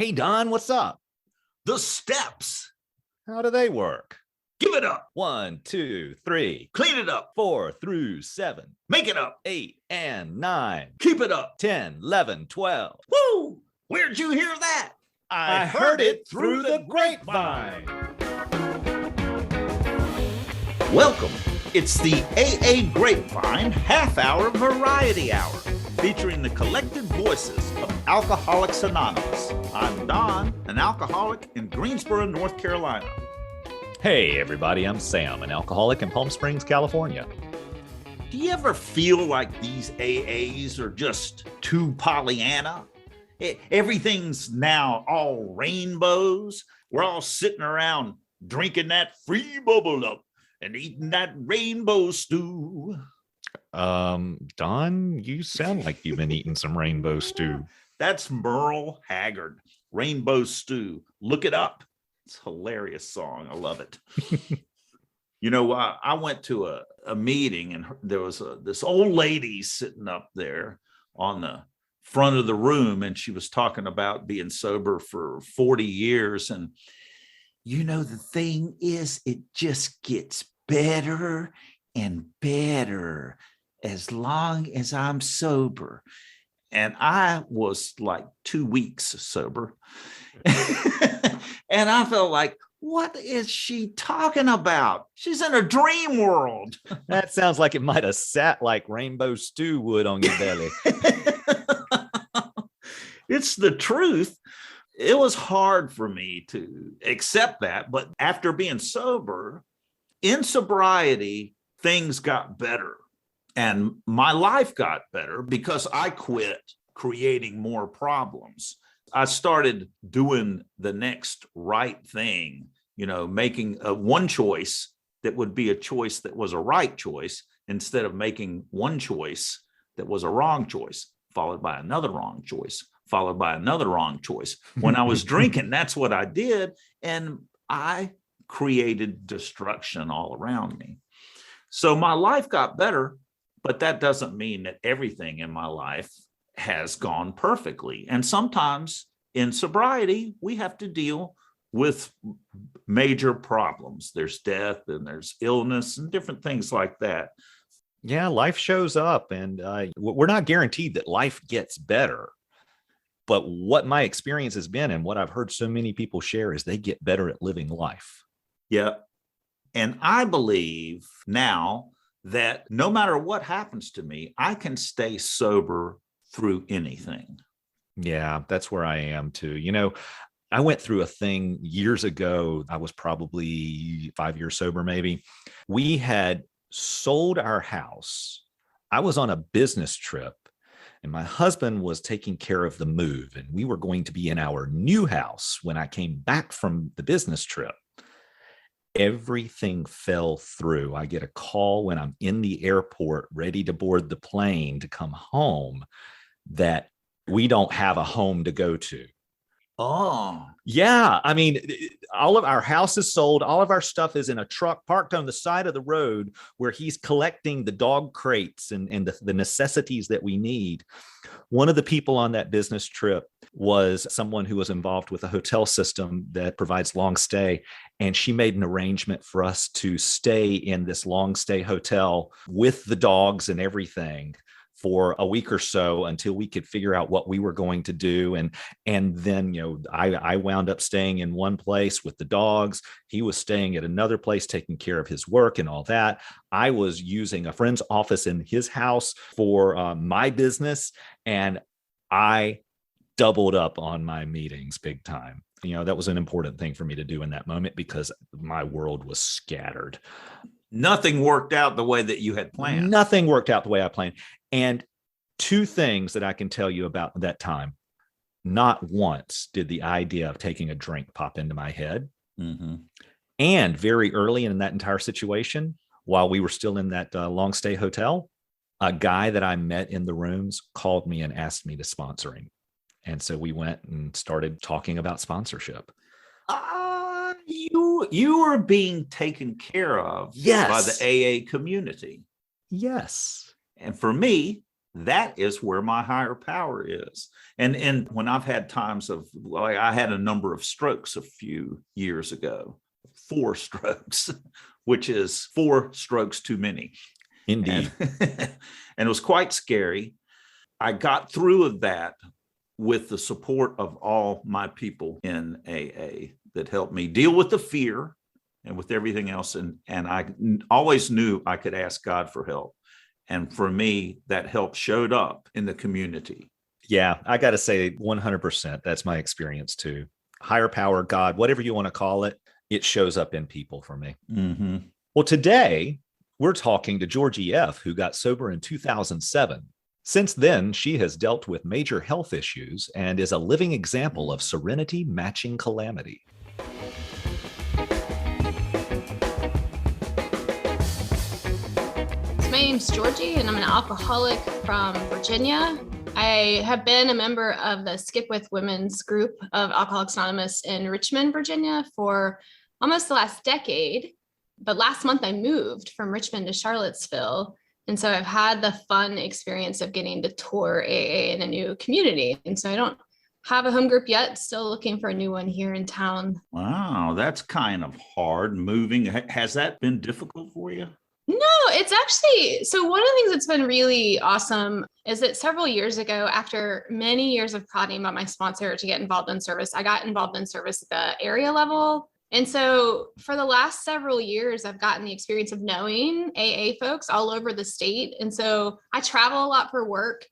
Hey, Don, what's up? The steps. How do they work? Give it up. 1, 2, 3. Clean it up. 4 through 7. Make it up. 8 and 9. Keep it up. 10, 11, 12. Woo! Where'd you hear that? I heard it through the grapevine. Welcome. It's the AA Grapevine half-hour variety hour, featuring the collected voices of Alcoholics Anonymous. I'm Don, an alcoholic in Greensboro, North Carolina. Hey, everybody, I'm Sam, an alcoholic in Palm Springs, California. Do you ever feel like these AAs are just too Pollyanna? Everything's now all rainbows. We're all sitting around drinking that free bubble up and eating that rainbow stew. Don, you sound like you've been eating some rainbow stew. That's Merle Haggard, Rainbow Stew. Look it up. It's a hilarious song. I love it. You know, I went to a meeting and there was this old lady sitting up there on the front of the room, and she was talking about being sober for 40 years. And, you know, the thing is, it just gets better and better as long as I'm sober. And I was like 2 weeks sober. And I felt like, what is she talking about? She's in a dream world. That sounds like it might have sat like rainbow stew would on your belly. It's the truth. It was hard for me to accept that. But after being sober, in sobriety, things got better. And my life got better because I quit creating more problems. I started doing the next right thing, you know, making one choice that would be a choice that was a right choice instead of making one choice that was a wrong choice, followed by another wrong choice, followed by another wrong choice. When I was drinking, that's what I did. And I created destruction all around me. So my life got better, but that doesn't mean that everything in my life has gone perfectly. And sometimes in sobriety, we have to deal with major problems. There's death and there's illness and different things like that. Yeah, life shows up, and we're not guaranteed that life gets better. But what my experience has been and what I've heard so many people share is they get better at living life. Yeah. And I believe now that no matter what happens to me, I can stay sober through anything. Yeah, that's where I am too. You know, I went through a thing years ago. I was probably 5 years sober, maybe. We had sold our house. I was on a business trip, and my husband was taking care of the move, and we were going to be in our new house when I came back from the business trip. Everything fell through. I get a call when I'm in the airport, ready to board the plane to come home, that we don't have a home to go to. Oh, yeah. I mean, all of our house is sold. All of our stuff is in a truck parked on the side of the road where he's collecting the dog crates and the necessities that we need. One of the people on that business trip was someone who was involved with a hotel system that provides long stay. And she made an arrangement for us to stay in this long stay hotel with the dogs and everything for a week or so until we could figure out what we were going to do. And then, you know, I wound up staying in one place with the dogs. He was staying at another place, taking care of his work and all that. I was using a friend's office in his house for my business. And I doubled up on my meetings big time. You know, that was an important thing for me to do in that moment because my world was scattered. Nothing worked out the way that you had planned. Nothing worked out the way I planned. And two things that I can tell you about that time. Not once did the idea of taking a drink pop into my head. Mm-hmm. And very early in that entire situation, while we were still in that long stay hotel, a guy that I met in the rooms called me and asked me to sponsor him. And so we went and started talking about sponsorship. You are being taken care of Yes. by the AA community. Yes. And for me, that is where my higher power is. And when I've had times of, like, I had a number of strokes a few years ago, 4 strokes, which is 4 strokes too many. Indeed. And it was quite scary. I got through of that with the support of all my people in AA that helped me deal with the fear and with everything else. And I always knew I could ask God for help. And for me, that help showed up in the community. Yeah, I got to say 100%. That's my experience too. Higher power, God, whatever you want to call it, it shows up in people for me. Mm-hmm. Well, today we're talking to Georgi F, who got sober in 2007. Since then, she has dealt with major health issues and is a living example of serenity matching calamity. My name's Georgi, and I'm an alcoholic from Virginia. I have been a member of the Skip With Women's group of Alcoholics Anonymous in Richmond, Virginia for almost the last decade. But last month I moved from Richmond to Charlottesville. And so I've had the fun experience of getting to tour AA in a new community. And so I don't have a home group yet, still looking for a new one here in town. Wow, that's kind of hard moving. Has that been difficult for you? No, it's actually, so one of the things that's been really awesome is that several years ago, after many years of prodding about my sponsor to get involved in service, I got involved in service at the area level. And so for the last several years, I've gotten the experience of knowing AA folks all over the state. And so I travel a lot for work.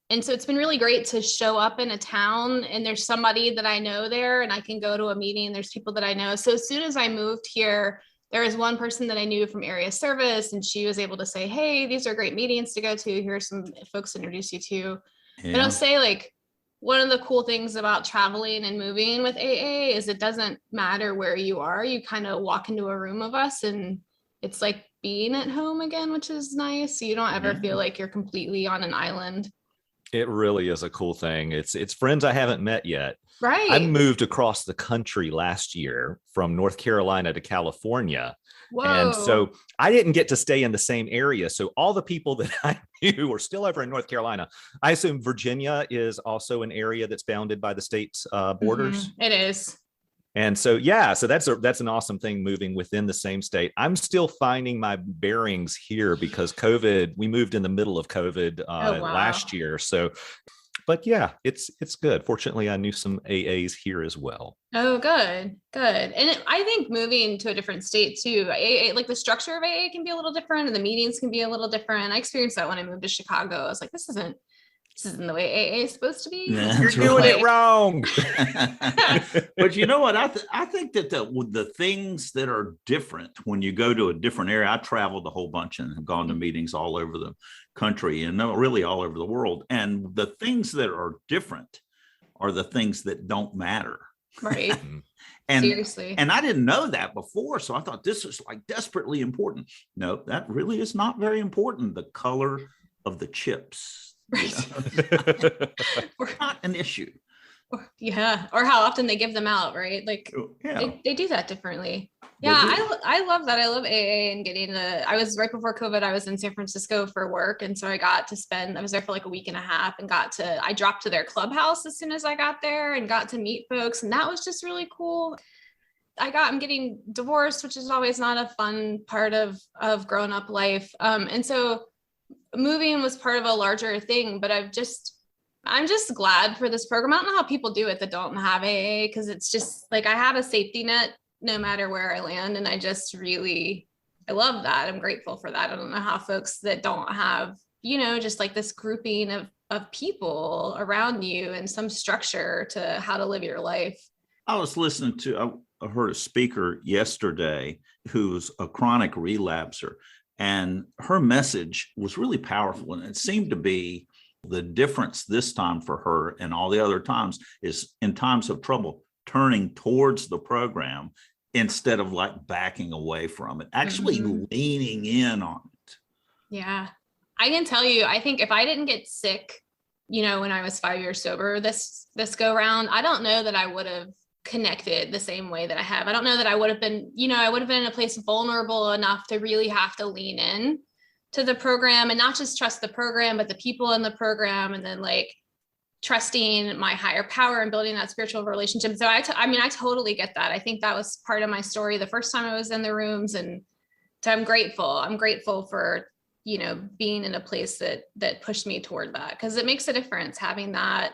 And so it's been really great to show up in a town and there's somebody that I know there and I can go to a meeting. There's people that I know. So as soon as I moved here, there was one person that I knew from area service and she was able to say, hey, these are great meetings to go to. Here are some folks to introduce you to. Yeah. And I'll say, like, one of the cool things about traveling and moving with AA is it doesn't matter where you are. You kind of walk into a room of us and it's like being at home again, which is nice. So you don't ever feel like you're completely on an island. It really is a cool thing. It's friends I haven't met yet. Right. I moved across the country last year from North Carolina to California. Whoa. And so I didn't get to stay in the same area. So all the people that I knew were still over in North Carolina. I assume Virginia is also an area that's bounded by the state's borders. Mm-hmm. It is. And so, yeah, so that's an awesome thing moving within the same state. I'm still finding my bearings here because COVID, we moved in the middle of COVID last year. So, but yeah, it's good. Fortunately, I knew some AAs here as well. Oh, good. And I think moving to a different state too, AA, like the structure of AA can be a little different and the meetings can be a little different. I experienced that when I moved to Chicago. I was like, this isn't the way AA is supposed to be. You're doing it wrong. But you know what? I think that the things that are different when you go to a different area, I traveled a whole bunch and have gone to meetings all over the country and really all over the world. And the things that are different are the things that don't matter. Right. And seriously. And I didn't know that before. So I thought this is like desperately important. No, that really is not very important. The color of the chips. We're not an issue. Yeah, or how often they give them out, right? Like they do that differently. Yeah, I love that. I love AA and getting I was right before COVID, I was in San Francisco for work. And so I was there for like a week and a half and I dropped to their clubhouse as soon as I got there and got to meet folks. And that was just really cool. I'm getting divorced, which is always not a fun part of grown up life. And so moving was part of a larger thing, but I'm just glad for this program. I don't know how people do it that don't have AA, because it's just like I have a safety net no matter where I land. And I love that. I'm grateful for that. I don't know how folks that don't have, just like this grouping of people around you and some structure to how to live your life. I was listening I heard a speaker yesterday who's a chronic relapser. And her message was really powerful. And it seemed to be the difference this time for her and all the other times is in times of trouble, turning towards the program instead of like backing away from it, actually leaning in on it. Yeah. I can tell you, I think if I didn't get sick, when I was 5 years sober, this go round, I don't know that I would have connected the same way that I have. I don't know that I would have been, I would have been in a place vulnerable enough to really have to lean in to the program, and not just trust the program, but the people in the program, and then like trusting my higher power and building that spiritual relationship. So I totally get that. I think that was part of my story the first time I was in the rooms. And so I'm grateful for, you know, being in a place that pushed me toward that, because it makes a difference having that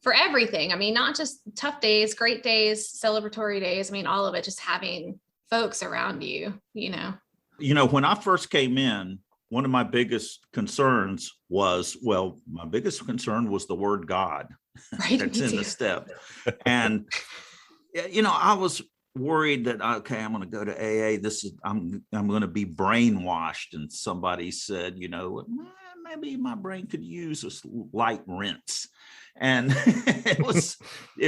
for everything. I mean, not just tough days, great days, celebratory days. I mean, all of it, just having folks around you, you know. You know, when I first came in, one of my biggest concerns was the word God. Right. That's in the step. And, you know, I was worried that, okay, I'm going to go to AA. I'm going to be brainwashed. And somebody said, you know, maybe my brain could use a light rinse. And that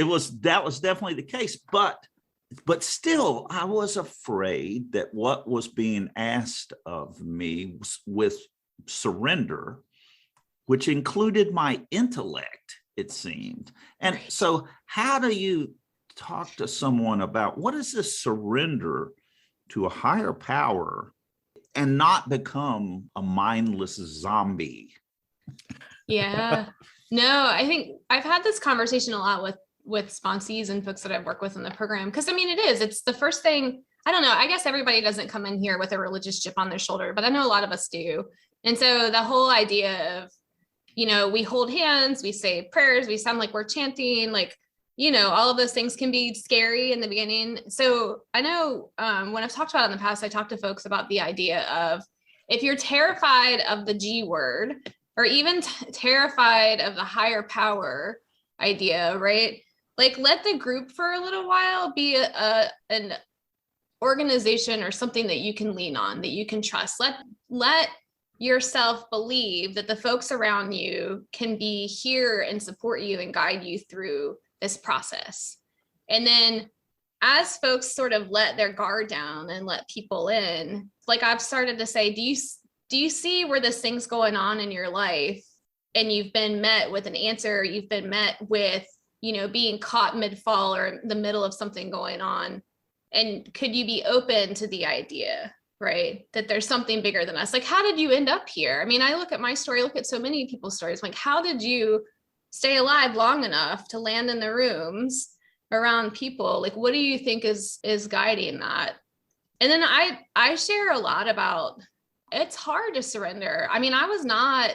was definitely the case. But still, I was afraid that what was being asked of me with surrender, which included my intellect, it seemed. And so how do you talk to someone about what is this surrender to a higher power and not become a mindless zombie? Yeah. No, I think I've had this conversation a lot with sponsees and folks that I've worked with in the program. Because I mean, it's the first thing. I don't know. I guess everybody doesn't come in here with a religious chip on their shoulder, but I know a lot of us do. And so the whole idea of, you know, we hold hands, we say prayers, we sound like we're chanting, like, you know, all of those things can be scary in the beginning. So I know when I've talked about it in the past, I talked to folks about the idea of, if you're terrified of the G word, or even terrified of the higher power idea, right? Like, let the group for a little while be an organization or something that you can lean on, that you can trust. Let yourself believe that the folks around you can be here and support you and guide you through this process. And then as folks sort of let their guard down and let people in, like I've started to say, do you see where this thing's going on in your life? And you've been met with an answer, you've been met with, you know, being caught mid-fall or in the middle of something going on. And could you be open to the idea, right, that there's something bigger than us? Like, how did you end up here? I mean, I look at my story, look at so many people's stories, like, how did you stay alive long enough to land in the rooms around people? Like, what do you think is guiding that? And then I share a lot about, it's hard to surrender. I mean, I was not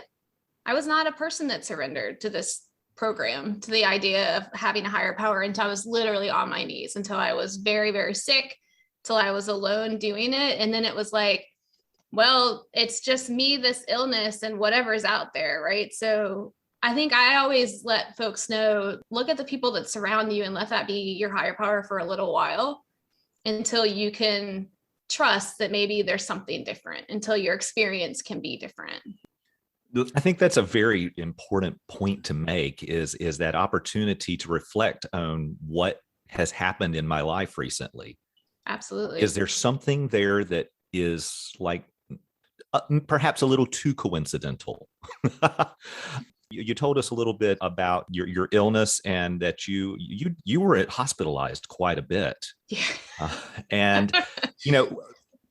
a person that surrendered to this program, to the idea of having a higher power, until I was literally on my knees, until I was very, very sick, till I was alone doing it. And then it was like, well, it's just me, this illness, and whatever's out there, right? So I think I always let folks know, look at the people that surround you and let that be your higher power for a little while, until you can trust that maybe there's something different, until your experience can be different. I think that's a very important point to make, is that opportunity to reflect on what has happened in my life recently. Absolutely. Is there something there that is like perhaps a little too coincidental? You told us a little bit about your illness, and that you were hospitalized quite a bit. Yeah. And, you know,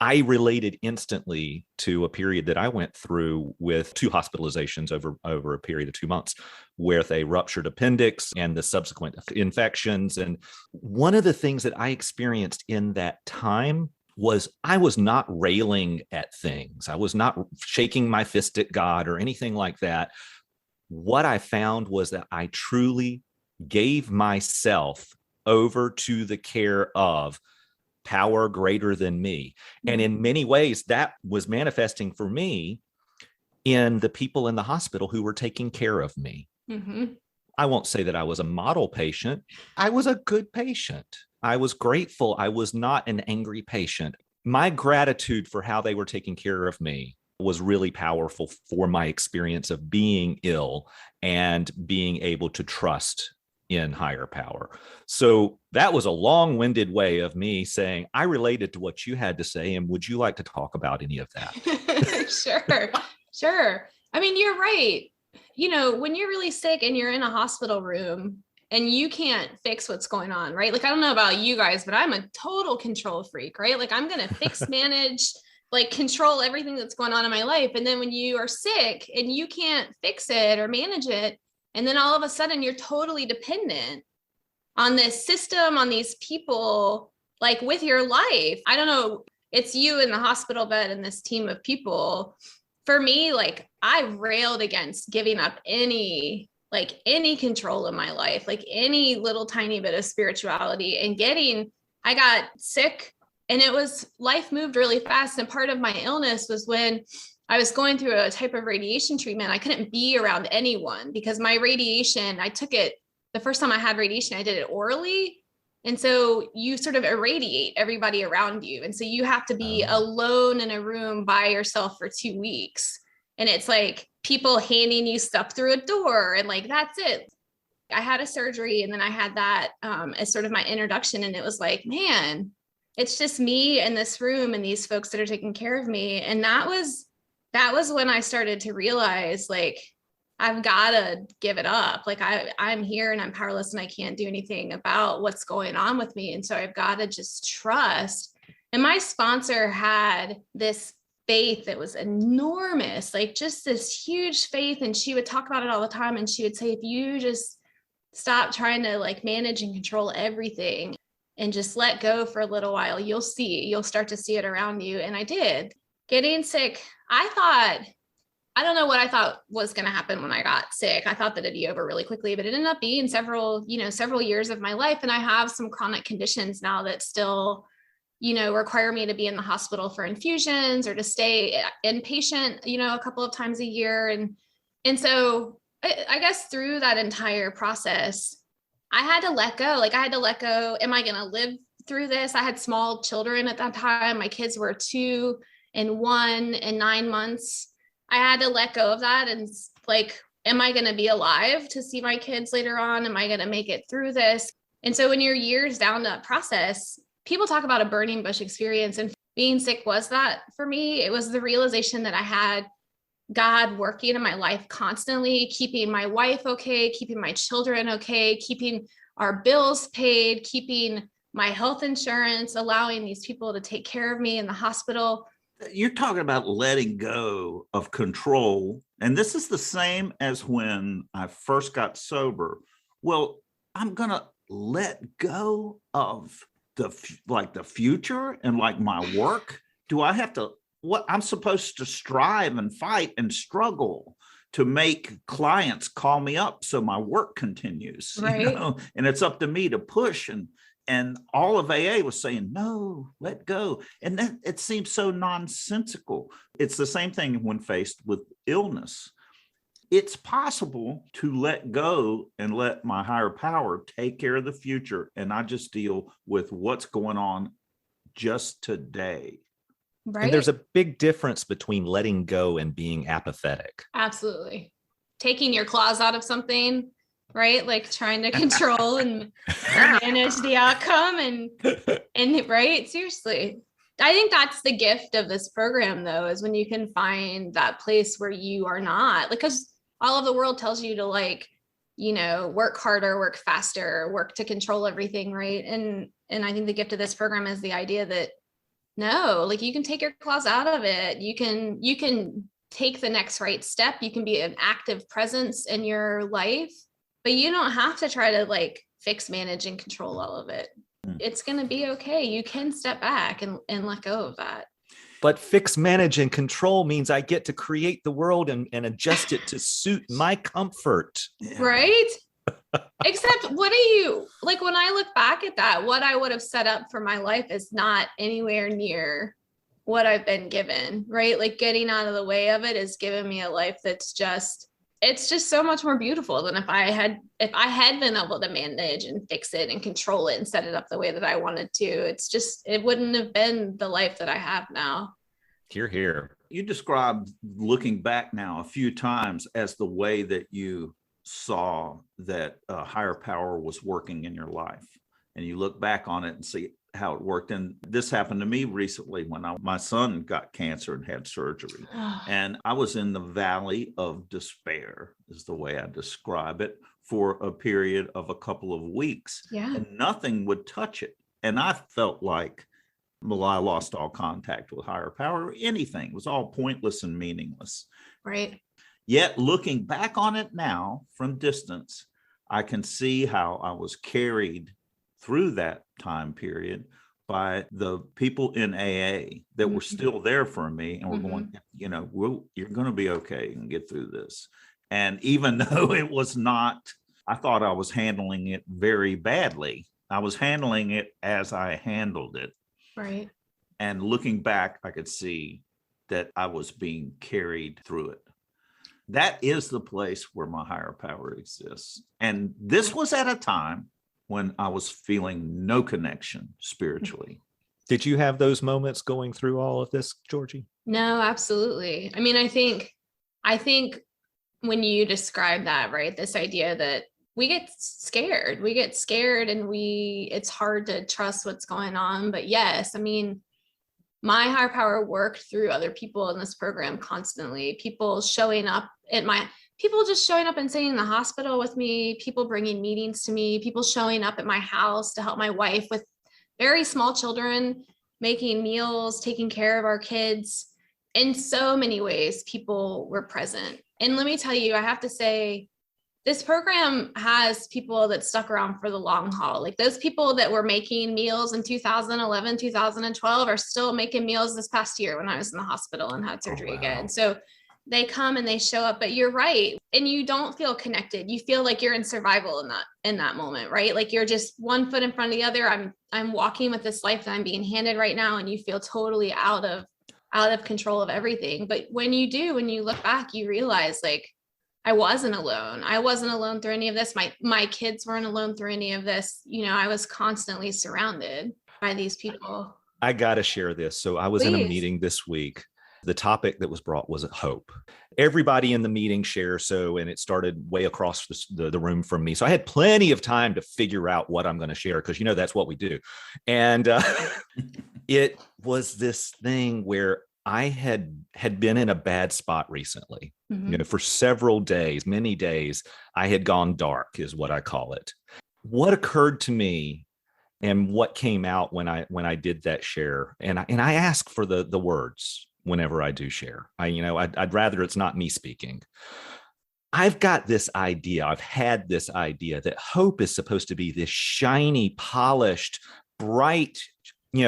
I related instantly to a period that I went through with 2 hospitalizations over a period of 2 months, with a ruptured appendix and the subsequent infections. And one of the things that I experienced in that time was, I was not railing at things. I was not shaking my fist at God or anything like that. What I found was that I truly gave myself over to the care of power greater than me. And in many ways, that was manifesting for me in the people in the hospital who were taking care of me. Mm-hmm. I won't say that I was a model patient. I was a good patient. I was grateful. I was not an angry patient. My gratitude for how they were taking care of me was really powerful for my experience of being ill and being able to trust in higher power. So that was a long-winded way of me saying, I related to what you had to say, and would you like to talk about any of that? Sure. I mean, you're right. You know, when you're really sick and you're in a hospital room and you can't fix what's going on, right? Like, I don't know about you guys, but I'm a total control freak, right? Like, I'm going to fix, manage, like control everything that's going on in my life. And then when you are sick and you can't fix it or manage it, and then all of a sudden you're totally dependent on this system, on these people, like with your life. I don't know, it's you in the hospital bed and this team of people. For me, like I railed against giving up any control in my life, like any little tiny bit of spirituality, and I got sick, and life moved really fast. And part of my illness was when I was going through a type of radiation treatment. I couldn't be around anyone because my radiation, I took it, the first time I had radiation, I did it orally. And so you sort of irradiate everybody around you. And so you have to be alone in a room by yourself for 2 weeks. And it's like people handing you stuff through a door, and like, that's it. I had a surgery, and then I had that as sort of my introduction. And it was like, man, it's just me in this room and these folks that are taking care of me. And that was when I started to realize, like, I've got to give it up. Like I'm here and I'm powerless and I can't do anything about what's going on with me. And so I've got to just trust. And my sponsor had this faith that was enormous, like just this huge faith. And she would talk about it all the time. And she would say, if you just stop trying to like manage and control everything and just let go for a little while, you'll start to see it around you. And I did. Getting sick, I don't know what I thought was going to happen when I got sick. I thought that it'd be over really quickly, but it ended up being several years of my life. And I have some chronic conditions now that still, require me to be in the hospital for infusions or to stay inpatient, a couple of times a year. And so I guess through that entire process, I had to let go. Like I had to let go. Am I going to live through this? I had small children at that time. My kids were 2 and 1 and 9 months. I had to let go of that and like, am I going to be alive to see my kids later on? Am I going to make it through this? And so when you're years down that process, people talk about a burning bush experience, and being sick was that for me. It was the realization that I had God working in my life constantly, keeping my wife okay, keeping my children okay, keeping our bills paid, keeping my health insurance, allowing these people to take care of me in the hospital. You're talking about letting go of control. And this is the same as when I first got sober. Well, I'm going to let go of the future and like my work. Do I have to, what I'm supposed to strive and fight and struggle to make clients call me up so my work continues, right? And it's up to me to push. And all of AA was saying, no, let go. And then it seems so nonsensical. It's the same thing when faced with illness. It's possible to let go and let my higher power take care of the future. And I just deal with what's going on just today. Right. And there's a big difference between letting go and being apathetic. Absolutely. Taking your claws out of something, right? Like trying to control and manage the outcome and right. Seriously. I think that's the gift of this program though, is when you can find that place where you are not, because all of the world tells you to like, work harder, work faster, work to control everything. Right. And I think the gift of this program is the idea that no, like you can take your claws out of it. You can take the next right step. You can be an active presence in your life, but you don't have to try to like fix, manage, and control all of it. It's going to be okay. You can step back and let go of that. But fix, manage, and control means I get to create the world and adjust it to suit my comfort. Yeah. Right? Except what do you, like when I look back at that, what I would have set up for my life is not anywhere near what I've been given, right? Like getting out of the way of it has given me a life that's just, it's just so much more beautiful than if I had been able to manage and fix it and control it and set it up the way that I wanted to. It's just, it wouldn't have been the life that I have now. Hear, hear. You described looking back now a few times as the way that you saw that a higher power was working in your life. And you look back on it and see how it worked. And this happened to me recently when my son got cancer and had surgery. And I was in the valley of despair, is the way I describe it, for a period of a couple of weeks. Yeah. And nothing would touch it. And I felt like Well, I lost all contact with higher power. Anything it was all pointless and meaningless. Right. Yet looking back on it now from distance, I can see how I was carried through that time period by the people in AA that were still there for me and were going, you're going to be okay and get through this. And even though it was not, I thought I was handling it very badly. I was handling it as I handled it. Right. And looking back, I could see that I was being carried through it. That is the place where my higher power exists. And this was at a time when I was feeling no connection spiritually. Did you have those moments going through all of this, Georgie? No, absolutely. I mean, I think when you describe that, right, this idea that we get scared and it's hard to trust what's going on. But yes, I mean, my higher power worked through other people in this program constantly. People just showing up and sitting in the hospital with me, people bringing meetings to me, people showing up at my house to help my wife with very small children, making meals, taking care of our kids. In so many ways, people were present. And let me tell you, I have to say, this program has people that stuck around for the long haul. Like those people that were making meals in 2011, 2012 are still making meals this past year when I was in the hospital and had surgery again. So they come and they show up, but you're right. And you don't feel connected. You feel like you're in survival in that moment, right? Like you're just one foot in front of the other. I'm walking with this life that I'm being handed right now. And you feel totally out of control of everything. But when you look back, you realize like, I wasn't alone. I wasn't alone through any of this. My kids weren't alone through any of this. I was constantly surrounded by these people. I got to share this. So I was in a meeting this week. The topic that was brought was hope. Everybody in the meeting shares. And it started way across the room from me. So I had plenty of time to figure out what I'm going to share because, that's what we do. And it was this thing where I had been in a bad spot recently. For several days, many days, I had gone dark is what I call it. What occurred to me and what came out when I did that share, and I ask for the words whenever I do share. I'd rather it's not me speaking. I've had this idea that hope is supposed to be this shiny, polished, bright,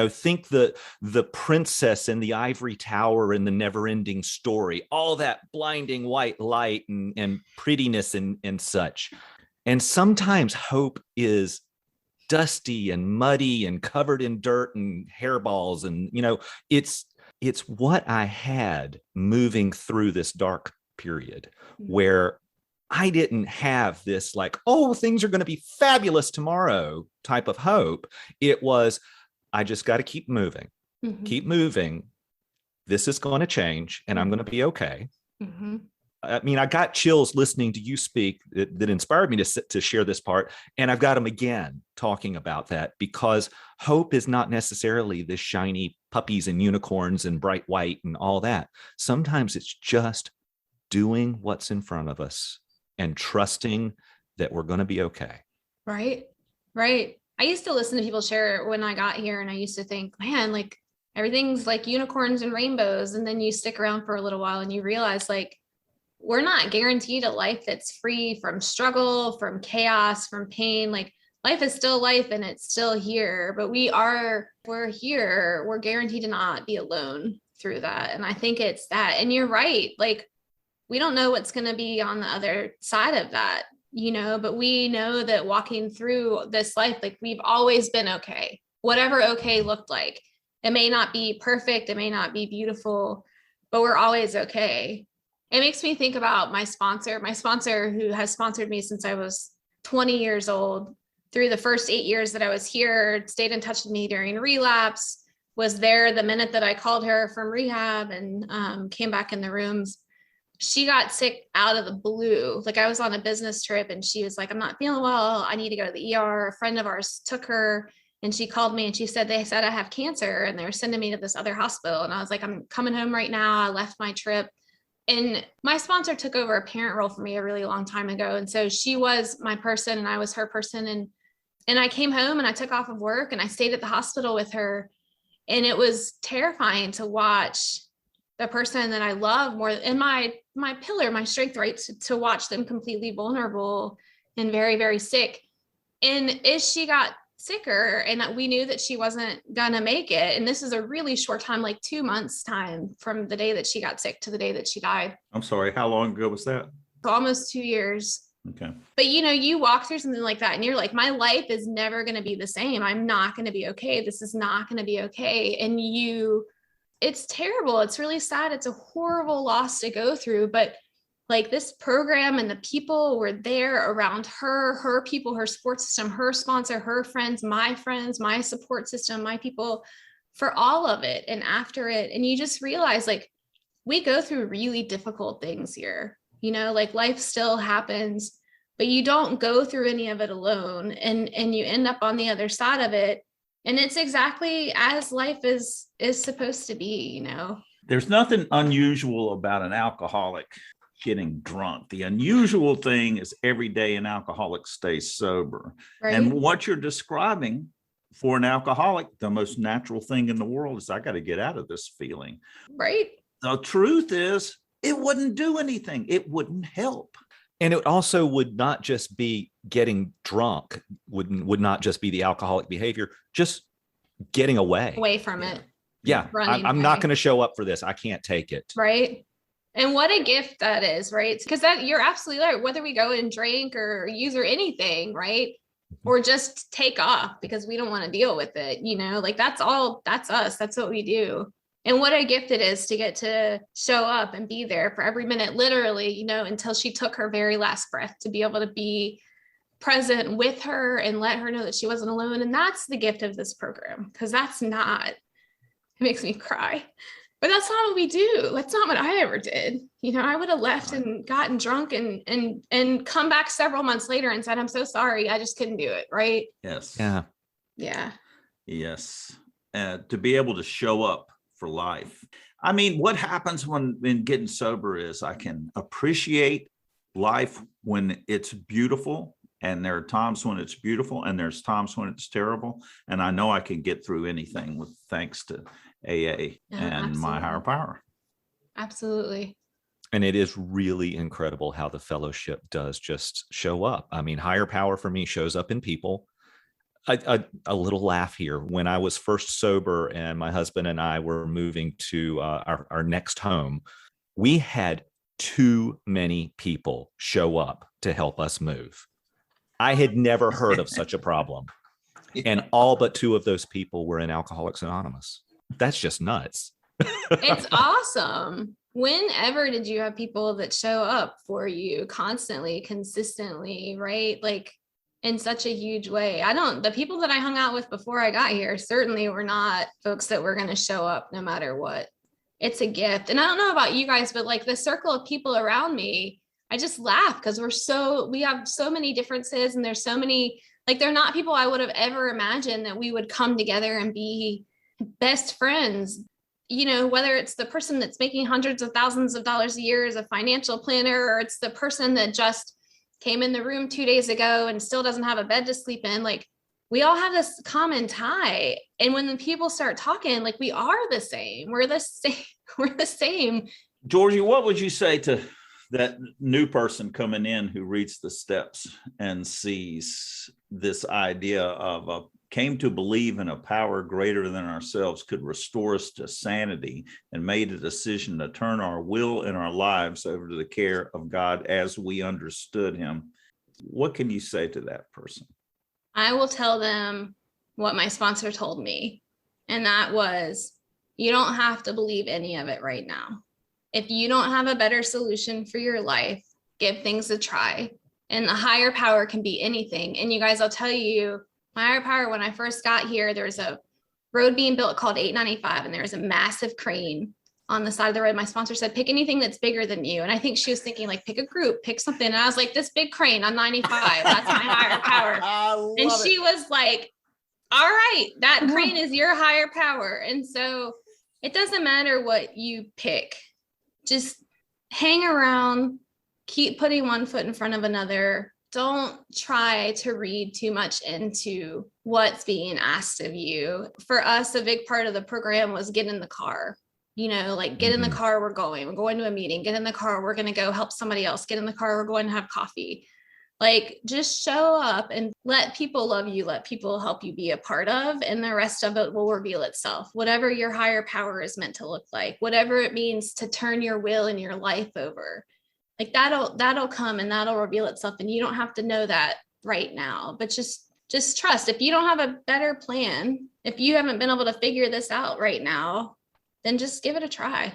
think the princess in the ivory tower in the never-ending story, all that blinding white light and prettiness and such. And sometimes hope is dusty and muddy and covered in dirt and hairballs. And, it's what I had moving through this dark period where I didn't have this like, oh, things are going to be fabulous tomorrow type of hope. It was, I just got to keep moving, keep moving. This is going to change and I'm going to be okay. I mean, I got chills listening to you speak that inspired me to share this part. And I've got them again talking about that because hope is not necessarily this shiny puppies and unicorns and bright white and all that. Sometimes it's just doing what's in front of us and trusting that we're going to be okay. Right. I used to listen to people share when I got here and I used to think, man, like everything's like unicorns and rainbows. And then you stick around for a little while and you realize like, we're not guaranteed a life that's free from struggle, from chaos, from pain. Like life is still life and it's still here, but we're here. We're guaranteed to not be alone through that. And I think it's that. And you're right. Like we don't know what's going to be on the other side of that, but we know that walking through this life, like we've always been okay, whatever okay looked like. It may not be perfect. It may not be beautiful, but we're always okay. It makes me think about my sponsor who has sponsored me since I was 20 years old. Through the first 8 years that I was here, stayed in touch with me during relapse, was there the minute that I called her from rehab and came back in the rooms. She got sick out of the blue. Like I was on a business trip and she was like, I'm not feeling well. I need to go to the ER. A friend of ours took her and she called me and she said, they said I have cancer and they're sending me to this other hospital. And I was like, I'm coming home right now. I left my trip. And my sponsor took over a parent role for me a really long time ago. And so she was my person and I was her person. And I came home and I took off of work and I stayed at the hospital with her. And it was terrifying to watch the person that I love more, and my pillar, my strength, right? To watch them completely vulnerable and very, very sick. And as she got sicker, and that we knew that she wasn't gonna make it, and this is a really short time, like 2 months time from the day that she got sick to the day that she died. I'm sorry, how long ago was that? Almost 2 years. Okay. But you walk through something like that and you're like, my life is never going to be the same. I'm not going to be okay. This is not going to be okay. And it's terrible. It's really sad. It's a horrible loss to go through. But like, this program and the people were there around her people, her support system, her sponsor, her friends, my support system, my people, for all of it. And after it, and you just realize, like, we go through really difficult things here. Like, life still happens, but you don't go through any of it alone, and you end up on the other side of it. And it's exactly as life is supposed to be. There's nothing unusual about an alcoholic getting drunk. The unusual thing is every day an alcoholic stays sober. Right. And what you're describing for an alcoholic, the most natural thing in the world is, I got to get out of this feeling. Right. The truth is, it wouldn't do anything. It wouldn't help. And it also would not just be getting drunk, would not just be the alcoholic behavior, just getting away from it. Yeah. I'm not going to show up for this. I can't take it. Right. And what a gift that is, right? Because that, you're absolutely right. Whether we go and drink or use or anything, right? Or just take off because we don't want to deal with it, like, that's us. That's what we do. And what a gift it is to get to show up and be there for every minute, literally, until she took her very last breath, to be able to be present with her and let her know that she wasn't alone. And that's the gift of this program, because it makes me cry, but that's not what we do. That's not what I ever did. I would have left and gotten drunk and come back several months later and said, I'm so sorry. I just couldn't do it. Right. Yes. Yeah. Yeah. Yes. To be able to show up for life. I mean, what happens when getting sober is I can appreciate life when it's beautiful, and there are times when it's beautiful and there's times when it's terrible. And I know I can get through anything with thanks to AA and my higher power. Absolutely. And it is really incredible how the fellowship does just show up. I mean, higher power for me shows up in people. A little laugh here. When I was first sober and my husband and I were moving to our next home, we had too many people show up to help us move. I had never heard of such a problem. And all but 2 of those people were in Alcoholics Anonymous. That's just nuts. It's awesome. Whenever did you have people that show up for you constantly, consistently, right? Like, in such a huge way. The people that I hung out with before I got here certainly were not folks that were going to show up no matter what. It's a gift. And I don't know about you guys, but like, the circle of people around me, I just laugh because we have so many differences, and there's so many, like, they're not people I would have ever imagined that we would come together and be best friends. Whether it's the person that's making hundreds of thousands of dollars a year as a financial planner, or it's the person that just came in the room 2 days ago and still doesn't have a bed to sleep in. Like, we all have this common tie. And when the people start talking, like, we are the same. We're the same. We're the same. Georgie, what would you say to that new person coming in who reads the steps and sees this idea of came to believe in a power greater than ourselves could restore us to sanity, and made a decision to turn our will and our lives over to the care of God as we understood him? What can you say to that person? I will tell them what my sponsor told me. And that was, you don't have to believe any of it right now. If you don't have a better solution for your life, give things a try. And the higher power can be anything. And you guys, I'll tell you, my higher power, when I first got here, there was a road being built called 895, and there was a massive crane on the side of the road. My sponsor said, pick anything that's bigger than you. And I think she was thinking, like, pick a group, pick something. And I was like, this big crane on 95, that's my higher power. And she was like, all right, that crane is your higher power. And so it doesn't matter what you pick, just hang around, keep putting one foot in front of another. don't try to read too much into what's being asked of you. For us, a big part of the program was get in the car. Like get in the car, we're going to a meeting, get in the car, we're going to go help somebody else, get in the car, we're going to have coffee. Like just show up and let people love you, let people help you be a part of, and the rest of it will reveal itself. Whatever your higher power is meant to look like, whatever it means to turn your will and your life over, like that'll come and that'll reveal itself. And you don't have to know that right now, but just trust. If you don't have a better plan, if you haven't been able to figure this out right now, then just give it a try,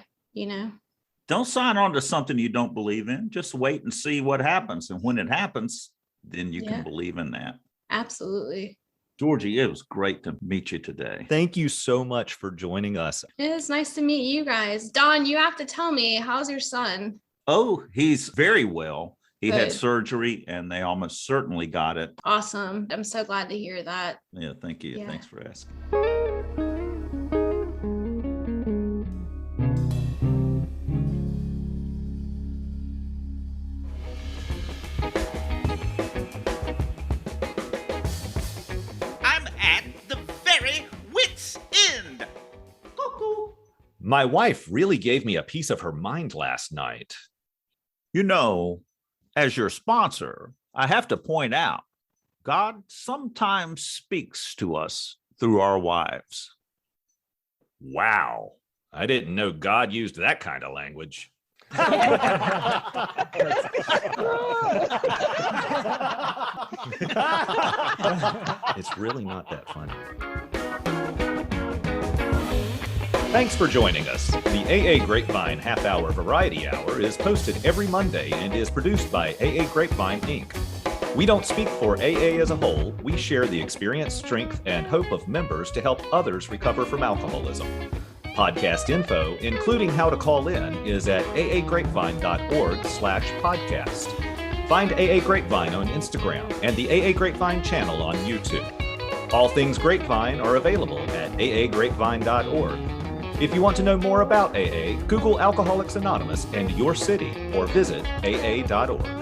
Don't sign on to something you don't believe in. Just wait and see what happens. And when it happens, then you can believe in that. Absolutely. Georgie, it was great to meet you today. Thank you so much for joining us. It is nice to meet you guys. Don, you have to tell me, how's your son? Oh, he's very well. He Good. had surgery and they almost certainly got it. Awesome. I'm so glad to hear that. Yeah, thank you. Yeah. Thanks for asking. I'm at the very wit's end. Cuckoo. My wife really gave me a piece of her mind last night. As your sponsor, I have to point out, God sometimes speaks to us through our wives. Wow. I didn't know God used that kind of language. It's really not that funny. Thanks for joining us. The AA Grapevine Half-Hour Variety Hour is posted every Monday and is produced by AA Grapevine, Inc. We don't speak for AA as a whole. We share the experience, strength, and hope of members to help others recover from alcoholism. Podcast info, including how to call in, is at aagrapevine.org/podcast. Find AA Grapevine on Instagram and the AA Grapevine channel on YouTube. All things Grapevine are available at aagrapevine.org. If you want to know more about AA, Google Alcoholics Anonymous and your city or visit aa.org.